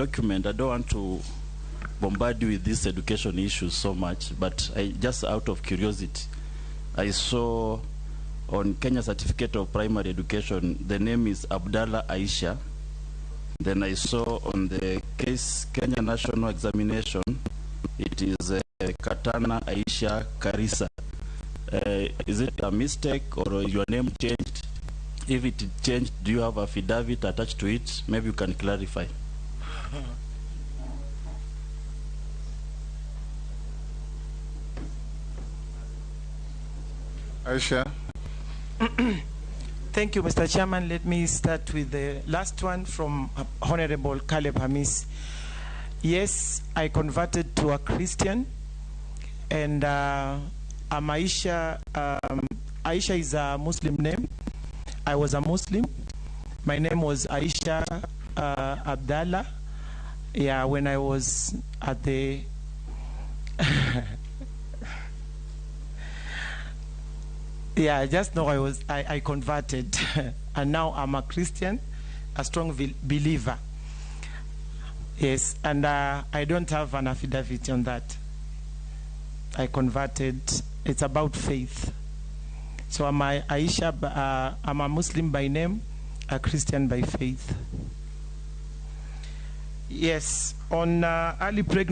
document, I don't want to bombard you with these education issues so much, but I just out of curiosity, I saw on Kenya Certificate of Primary Education, the name is Abdallah Aisha. Then I saw on the case Kenya National Examination, it is Katana Aisha Karisa. Is it a mistake or your name changed? If it changed, do you have a affidavit attached to it? Maybe you can clarify. Aisha. Thank you, Mr. Chairman. Let me start with the last one from Honorable Caleb Hamis. Yes, I converted to a Christian, and I'm Aisha. Aisha is a Muslim name. I was a Muslim. My name was Aisha Abdallah. Yeah, when I was at the yeah, I just know I converted, and now I'm a Christian, a strong believer. Yes, and I don't have an affidavit on that. I converted. It's about faith. So I'm Aisha. I'm a Muslim by name, a Christian by faith. Yes, on early pregnancy.